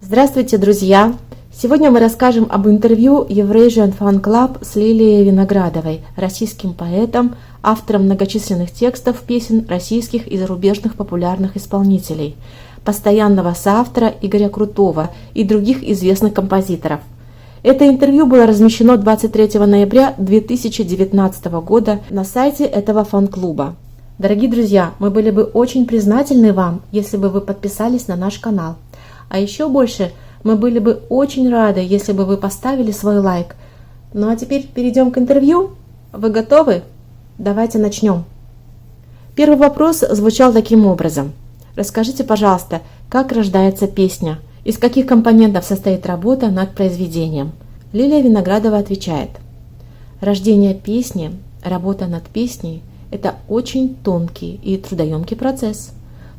Здравствуйте, друзья! Сегодня мы расскажем об интервью Eurasian Fan Club с Лилией Виноградовой, российским поэтом, автором многочисленных текстов песен российских и зарубежных популярных исполнителей, постоянного соавтора Игоря Крутого и других известных композиторов. Это интервью было размещено 23 ноября 2019 года на сайте этого фан-клуба. Дорогие друзья, мы были бы очень признательны вам, если бы вы подписались на наш канал. А еще больше мы были бы очень рады, если бы вы поставили свой лайк. Ну а теперь перейдем к интервью. Вы готовы? Давайте начнем. Первый вопрос звучал таким образом. Расскажите, пожалуйста, как рождается песня? Из каких компонентов состоит работа над произведением? Лилия Виноградова отвечает. Рождение песни, работа над песней – это очень тонкий и трудоемкий процесс.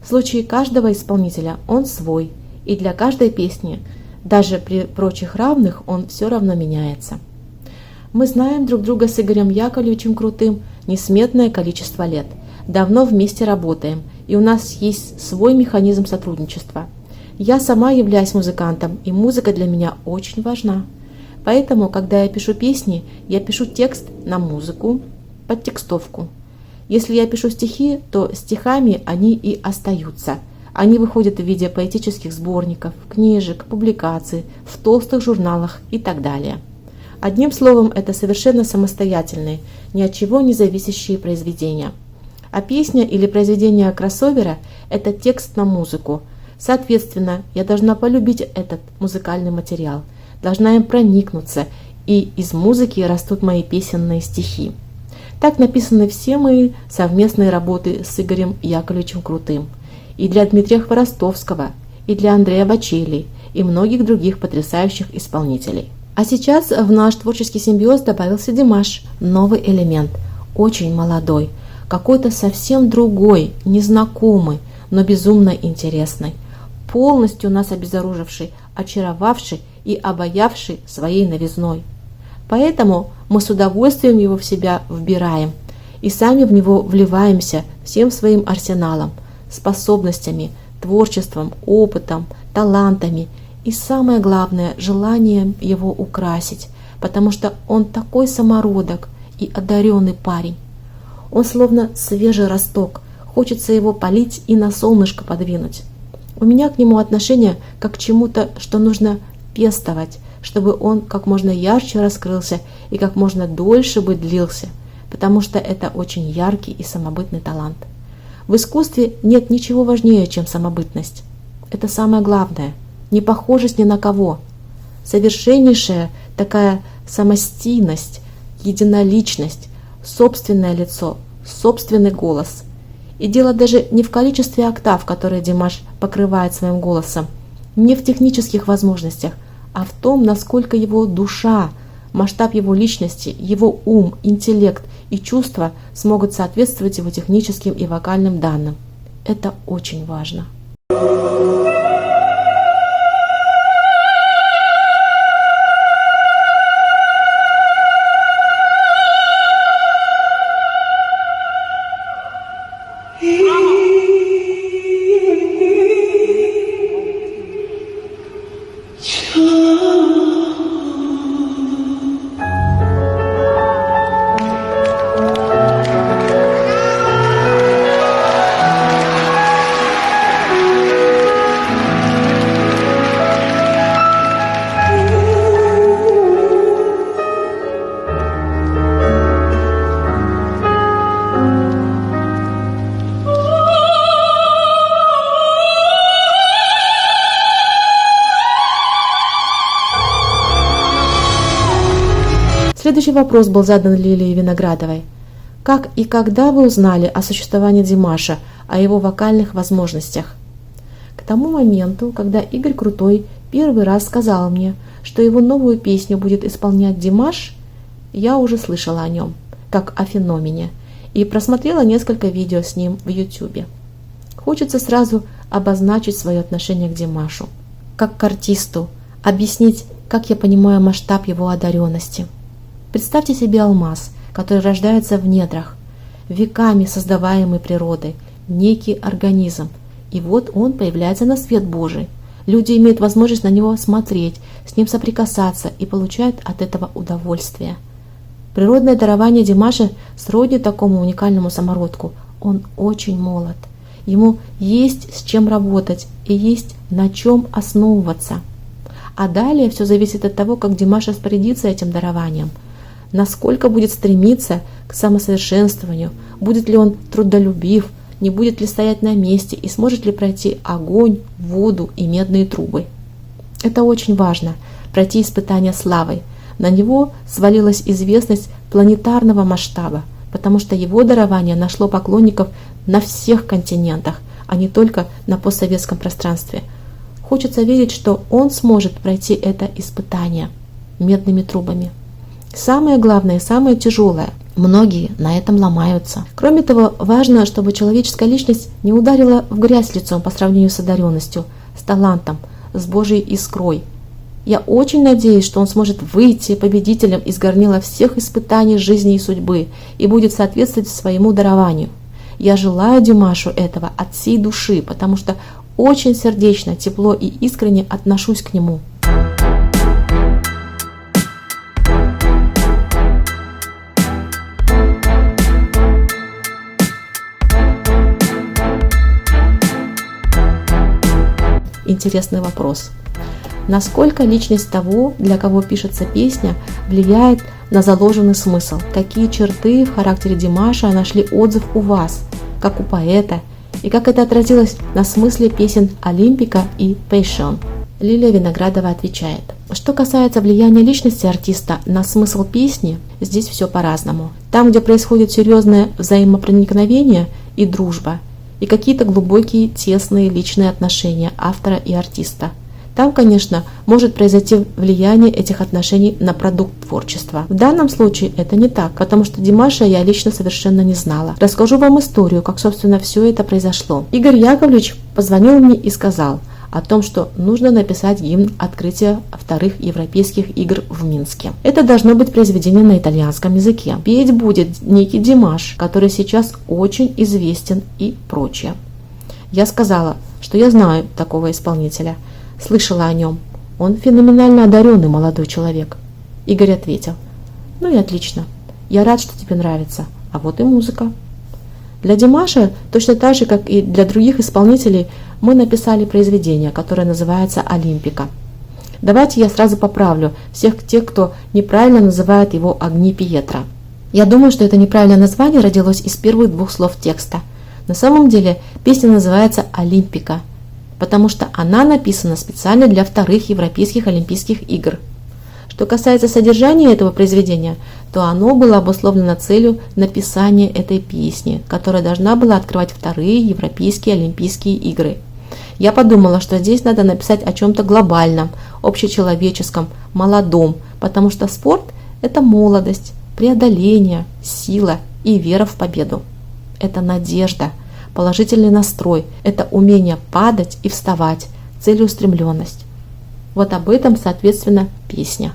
В случае каждого исполнителя он свой. И для каждой песни, даже при прочих равных, он все равно меняется. Мы знаем друг друга с Игорем Яковлевичем Крутым несметное количество лет. Давно вместе работаем, и у нас есть свой механизм сотрудничества. Я сама являюсь музыкантом, и музыка для меня очень важна. Поэтому, когда я пишу песни, я пишу текст на музыку, под текстовку. Если я пишу стихи, то стихами они и остаются. Они выходят в виде поэтических сборников, книжек, публикаций, в толстых журналах и так далее. Одним словом, это совершенно самостоятельные, ни от чего не зависящие произведения. А песня или произведение кроссовера – это текст на музыку. Соответственно, я должна полюбить этот музыкальный материал, должна им проникнуться, и из музыки растут мои песенные стихи. Так написаны все мои совместные работы с Игорем Яковлевичем Крутым. И для Дмитрия Хворостовского, и для Андрея Бочелли, и многих других потрясающих исполнителей. А сейчас в наш творческий симбиоз добавился Димаш, новый элемент, очень молодой, какой-то совсем другой, незнакомый, но безумно интересный, полностью нас обезоруживший, очаровавший и обаявший своей новизной. Поэтому мы с удовольствием его в себя вбираем и сами в него вливаемся всем своим арсеналом, способностями, творчеством, опытом, талантами и, самое главное, желанием его украсить, потому что он такой самородок и одаренный парень. Он словно свежий росток, хочется его полить и на солнышко подвинуть. У меня к нему отношение как к чему-то, что нужно пестовать, чтобы он как можно ярче раскрылся и как можно дольше бы длился, потому что это очень яркий и самобытный талант. В искусстве нет ничего важнее, чем самобытность. Это самое главное. Непохожесть ни на кого. Совершеннейшая такая самостийность, единоличность, собственное лицо, собственный голос. И дело даже не в количестве октав, которые Димаш покрывает своим голосом, не в технических возможностях, а в том, насколько его душа, масштаб его личности, его ум, интеллект и чувства смогут соответствовать его техническим и вокальным данным. Это очень важно. Следующий вопрос был задан Лилии Виноградовой. Как и когда вы узнали о существовании Димаша, о его вокальных возможностях? К тому моменту, когда Игорь Крутой первый раз сказал мне, что его новую песню будет исполнять Димаш, я уже слышала о нем, как о феномене, и просмотрела несколько видео с ним в YouTube. Хочется сразу обозначить свое отношение к Димашу, как к артисту, объяснить, как я понимаю масштаб его одаренности. Представьте себе алмаз, который рождается в недрах, веками создаваемый природой, некий организм, и вот он появляется на свет Божий. Люди имеют возможность на него смотреть, с ним соприкасаться и получают от этого удовольствие. Природное дарование Димаша сродни такому уникальному самородку. Он очень молод. Ему есть с чем работать и есть на чем основываться. А далее все зависит от того, как Димаш распорядится этим дарованием, насколько будет стремиться к самосовершенствованию, будет ли он трудолюбив, не будет ли стоять на месте и сможет ли пройти огонь, воду и медные трубы. Это очень важно – пройти испытание славой. На него свалилась известность планетарного масштаба, потому что его дарование нашло поклонников на всех континентах, а не только на постсоветском пространстве. Хочется верить, что он сможет пройти это испытание медными трубами. Самое главное и самое тяжелое – многие на этом ломаются. Кроме того, важно, чтобы человеческая личность не ударила в грязь лицом по сравнению с одаренностью, с талантом, с Божьей искрой. Я очень надеюсь, что он сможет выйти победителем из горнила всех испытаний жизни и судьбы и будет соответствовать своему дарованию. Я желаю Димашу этого от всей души, потому что очень сердечно, тепло и искренне отношусь к нему. Интересный вопрос. Насколько личность того, для кого пишется песня, влияет на заложенный смысл? Какие черты в характере Димаша нашли отзыв у вас, как у поэта, и как это отразилось на смысле песен «Олимпика» и «Passion»? Лилия Виноградова отвечает. Что касается влияния личности артиста на смысл песни, здесь все по-разному. Там, где происходит серьезное взаимопроникновение и дружба, и какие-то глубокие, тесные личные отношения автора и артиста, там, конечно, может произойти влияние этих отношений на продукт творчества. В данном случае это не так, потому что Димаша я лично совершенно не знала. Расскажу вам историю, как, собственно, все это произошло. Игорь Яковлевич позвонил мне и сказал о том, что нужно написать гимн открытия вторых европейских игр в Минске. Это должно быть произведение на итальянском языке. Петь будет некий Димаш, который сейчас очень известен и прочее. Я сказала, что я знаю такого исполнителя. Слышала о нем. Он феноменально одаренный молодой человек. Игорь ответил: ну и отлично. Я рад, что тебе нравится. А вот и музыка. Для Димаша, точно так же, как и для других исполнителей, мы написали произведение, которое называется «Олимпика». Давайте я сразу поправлю всех тех, кто неправильно называет его «Огни Пьетро». Я думаю, что это неправильное название родилось из первых двух слов текста. На самом деле песня называется «Олимпика», потому что она написана специально для вторых Европейских Олимпийских игр. Что касается содержания этого произведения, то оно было обусловлено целью написания этой песни, которая должна была открывать вторые Европейские Олимпийские игры. Я подумала, что здесь надо написать о чем-то глобальном, общечеловеческом, молодом, потому что спорт – это молодость, преодоление, сила и вера в победу. Это надежда, положительный настрой, это умение падать и вставать, целеустремленность. Вот об этом, соответственно, песня.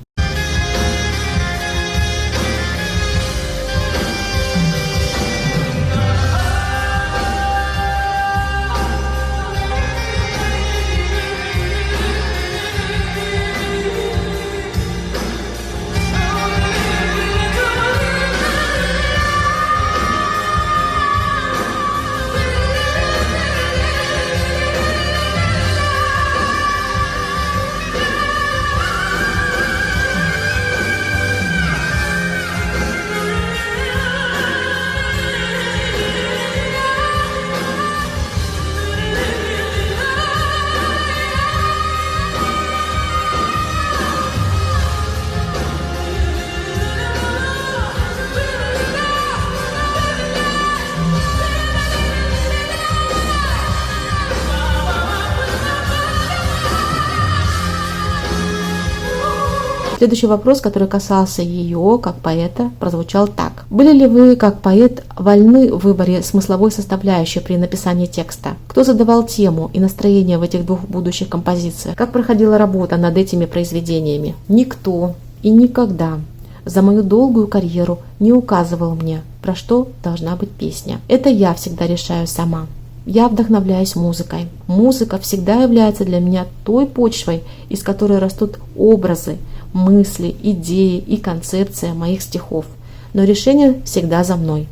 Следующий вопрос, который касался ее как поэта, прозвучал так. Были ли вы, как поэт, вольны в выборе смысловой составляющей при написании текста? Кто задавал тему и настроение в этих двух будущих композициях? Как проходила работа над этими произведениями? Никто и никогда за мою долгую карьеру не указывал мне, про что должна быть песня. Это я всегда решаю сама. я вдохновляюсь музыкой. Музыка всегда является для меня той почвой, из которой растут образы, мысли, идеи и концепция моих стихов. Но решение всегда за мной.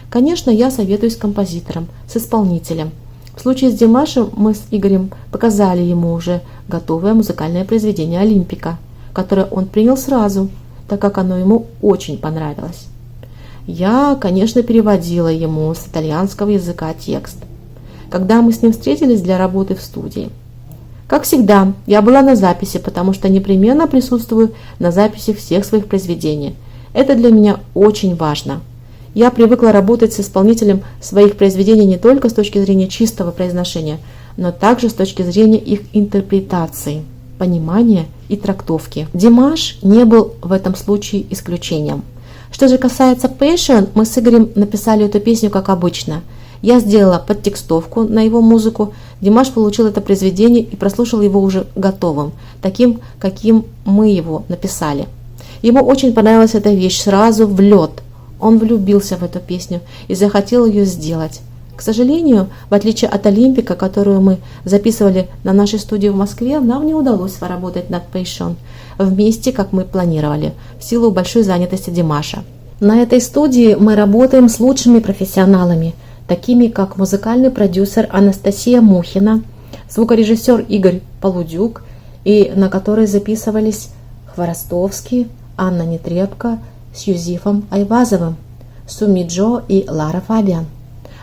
Конечно, я советуюсь с композитором, с исполнителем. В случае с Димашем мы с Игорем показали ему уже готовое музыкальное произведение «Олимпика», которое он принял сразу, так как оно ему очень понравилось. Я, конечно, переводила ему с итальянского языка текст, когда мы с ним встретились для работы в студии. Как всегда, я была на записи, потому что непременно присутствую на записи всех своих произведений. Это для меня очень важно. Я привыкла работать с исполнителем своих произведений не только с точки зрения чистого произношения, но также с точки зрения их интерпретации, понимания и трактовки. Димаш не был в этом случае исключением. Что же касается Passion, мы с Игорем написали эту песню как обычно. Я сделала подтекстовку на его музыку, Димаш получил это произведение и прослушал его уже готовым, таким, каким мы его написали. Ему очень понравилась эта вещь сразу в лед. Он влюбился в эту песню и захотел ее сделать. К сожалению, в отличие от «Олимпика», которую мы записывали на нашей студии в Москве, нам не удалось поработать над Passion вместе, как мы планировали, в силу большой занятости Димаша. На этой студии мы работаем с лучшими профессионалами, такими как музыкальный продюсер Анастасия Мухина, звукорежиссер Игорь Полудюк, и на которой записывались Хворостовский, Анна Нетребко с Юзефом Айвазовым, Суми Джо и Лара Фабиан.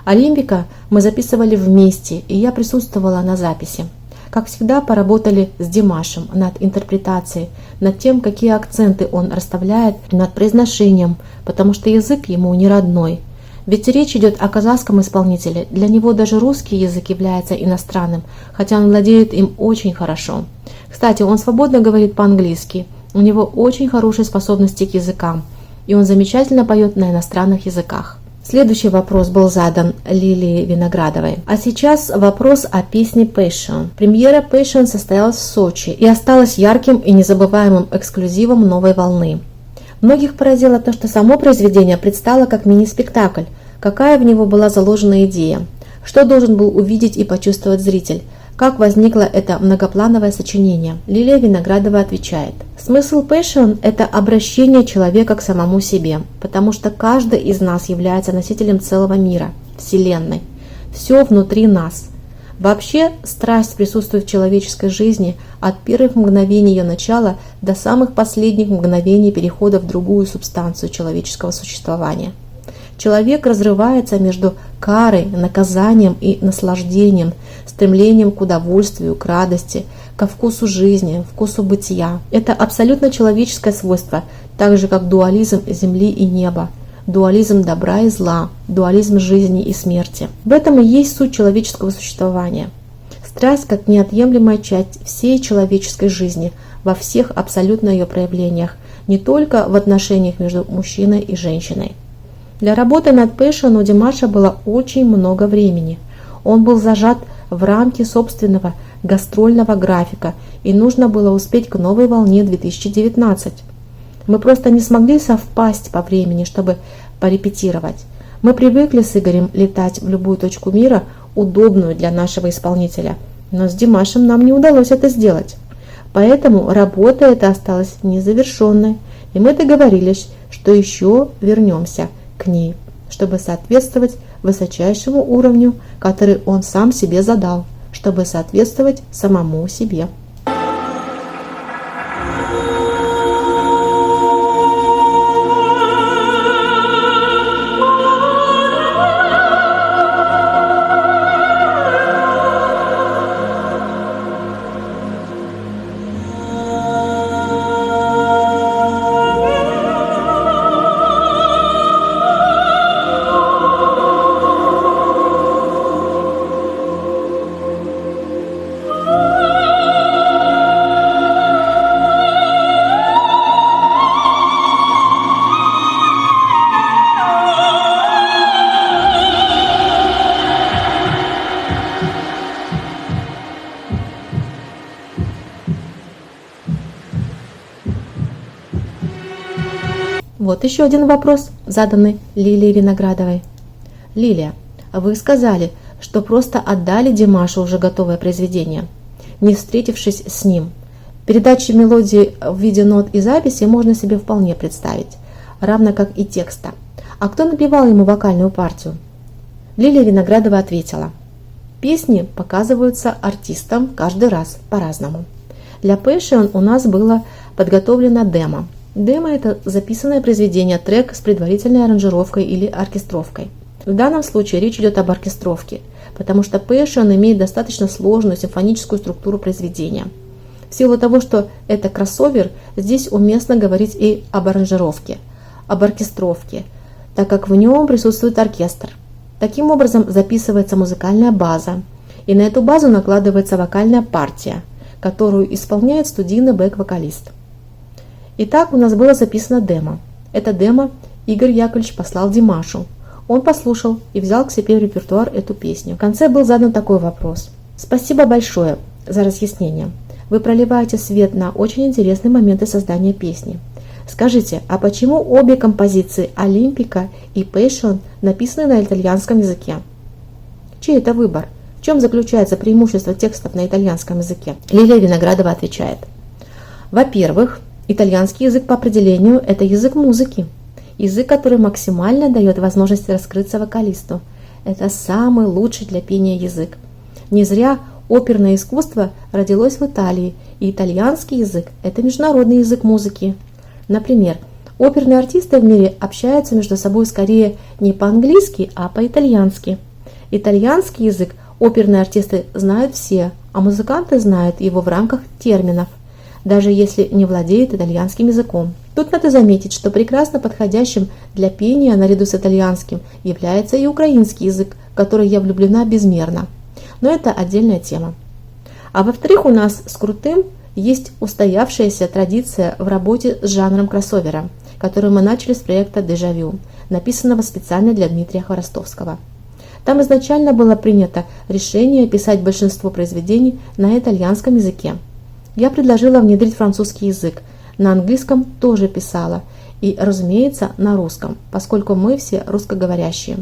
«Олимпика» мы записывали вместе, и я присутствовала на записи. Как всегда, поработали с Димашем над интерпретацией, над тем, какие акценты он расставляет, над произношением, потому что язык ему не родной. Ведь речь идет о казахском исполнителе, для него даже русский язык является иностранным, хотя он владеет им очень хорошо. Кстати, он свободно говорит по-английски, у него очень хорошие способности к языкам, и он замечательно поет на иностранных языках. Следующий вопрос был задан Лилии Виноградовой. А сейчас вопрос о песне Passion. Премьера Passion состоялась в Сочи и осталась ярким и незабываемым эксклюзивом новой волны. Многих поразило то, что само произведение предстало как мини-спектакль, какая в него была заложена идея, что должен был увидеть и почувствовать зритель, как возникло это многоплановое сочинение. Лилия Виноградова отвечает. Смысл Passion – это обращение человека к самому себе, потому что каждый из нас является носителем целого мира, Вселенной. Все внутри нас. Вообще, страсть присутствует в человеческой жизни от первых мгновений ее начала до самых последних мгновений перехода в другую субстанцию человеческого существования. Человек разрывается между карой, наказанием и наслаждением, стремлением к удовольствию, к радости, ко вкусу жизни, вкусу бытия. Это абсолютно человеческое свойство, так же как дуализм земли и неба, дуализм добра и зла, дуализм жизни и смерти. В этом и есть суть человеческого существования. Страсть как неотъемлемая часть всей человеческой жизни во всех абсолютно ее проявлениях, не только в отношениях между мужчиной и женщиной. Для работы над Passion у Димаша было очень много времени. Он был зажат в рамки собственного гастрольного графика, и нужно было успеть к новой волне 2019. Мы просто не смогли совпасть по времени, чтобы порепетировать. Мы привыкли с Игорем летать в любую точку мира, удобную для нашего исполнителя, но с Димашем нам не удалось это сделать. Поэтому работа эта осталась незавершенной, и мы договорились, что еще вернемся к ней, чтобы соответствовать высочайшему уровню, который он сам себе задал, чтобы соответствовать самому себе. Вот еще один вопрос, заданный Лилии Виноградовой. Лилия, вы сказали, что просто отдали Димашу уже готовое произведение, не встретившись с ним. Передачу мелодии в виде нот и записи можно себе вполне представить, равно как и текста. А кто напевал ему вокальную партию? Лилия Виноградова ответила: песни показываются артистам каждый раз по-разному. Для Passion у нас было подготовлено демо. Демо – это записанное произведение, трек с предварительной аранжировкой или оркестровкой. В данном случае речь идет об оркестровке, потому что Passion имеет достаточно сложную симфоническую структуру произведения. В силу того, что это кроссовер, здесь уместно говорить и об аранжировке, об оркестровке, так как в нем присутствует оркестр. Таким образом записывается музыкальная база, и на эту базу накладывается вокальная партия, которую исполняет студийный бэк-вокалист. Итак, у нас было записано демо. Это демо Игорь Яковлевич послал Димашу. Он послушал и взял к себе в репертуар эту песню. В конце был задан такой вопрос. Спасибо большое за разъяснение. Вы проливаете свет на очень интересные моменты создания песни. Скажите, а почему обе композиции «Олимпика» и «Passion» написаны на итальянском языке? Чей это выбор? В чем заключается преимущество текстов на итальянском языке? Лилия Виноградова отвечает. Во-первых, итальянский язык по определению – это язык музыки. Язык, который максимально дает возможность раскрыться вокалисту. Это самый лучший для пения язык. Не зря оперное искусство родилось в Италии, и итальянский язык – это международный язык музыки. Например, оперные артисты в мире общаются между собой скорее не по-английски, а по-итальянски. Итальянский язык оперные артисты знают все, а музыканты знают его в рамках терминов, даже если не владеют итальянским языком. Тут надо заметить, что прекрасно подходящим для пения наряду с итальянским является и украинский язык, в который я влюблена безмерно. Но это отдельная тема. А во-вторых, у нас с Крутым есть устоявшаяся традиция в работе с жанром кроссовера, которую мы начали с проекта «Дежавю», написанного специально для Дмитрия Хворостовского. Там изначально было принято решение писать большинство произведений на итальянском языке. Я предложила внедрить французский язык, на английском тоже писала, и, разумеется, на русском, поскольку мы все русскоговорящие.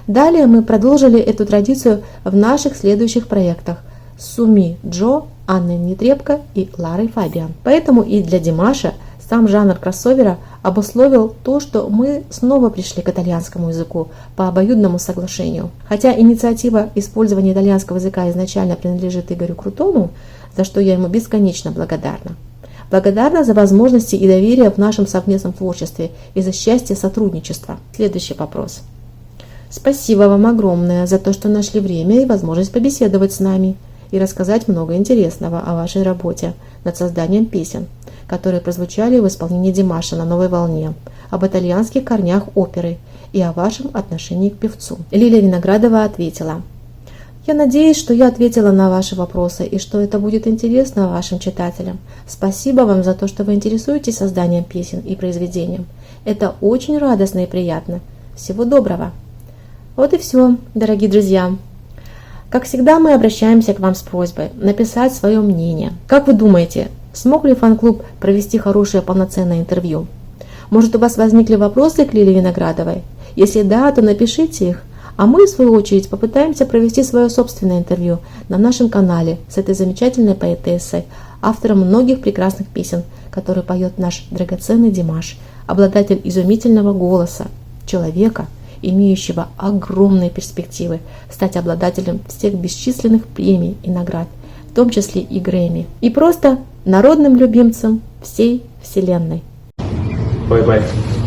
Далее мы продолжили эту традицию в наших следующих проектах с Суми Джо, Анной Нетребко и Ларой Фабиан. Поэтому и для Димаша сам жанр кроссовера обусловил то, что мы снова пришли к итальянскому языку по обоюдному соглашению. Хотя инициатива использования итальянского языка изначально принадлежит Игорю Крутому, за что я ему бесконечно благодарна. Благодарна за возможности и доверие в нашем совместном творчестве и за счастье сотрудничества. Следующий вопрос. Спасибо вам огромное за то, что нашли время и возможность побеседовать с нами и рассказать много интересного о вашей работе над созданием песен, которые прозвучали в исполнении Димаша на «Новой волне», об итальянских корнях оперы и о вашем отношении к певцу. Лилия Виноградова ответила. Я надеюсь, что я ответила на ваши вопросы и что это будет интересно вашим читателям. Спасибо вам за то, что вы интересуетесь созданием песен и произведением. Это очень радостно и приятно. Всего доброго! Вот и все, дорогие друзья. Как всегда, мы обращаемся к вам с просьбой написать свое мнение. Как вы думаете, смог ли фан-клуб провести хорошее полноценное интервью? Может, у вас возникли вопросы к Лилии Виноградовой? Если да, то напишите их, а мы, в свою очередь, попытаемся провести свое собственное интервью на нашем канале с этой замечательной поэтессой, автором многих прекрасных песен, которые поет наш драгоценный Димаш, обладатель изумительного голоса, человека, имеющего огромные перспективы стать обладателем всех бесчисленных премий и наград, в том числе и Грэмми, и просто народным любимцем всей вселенной. Bye-bye.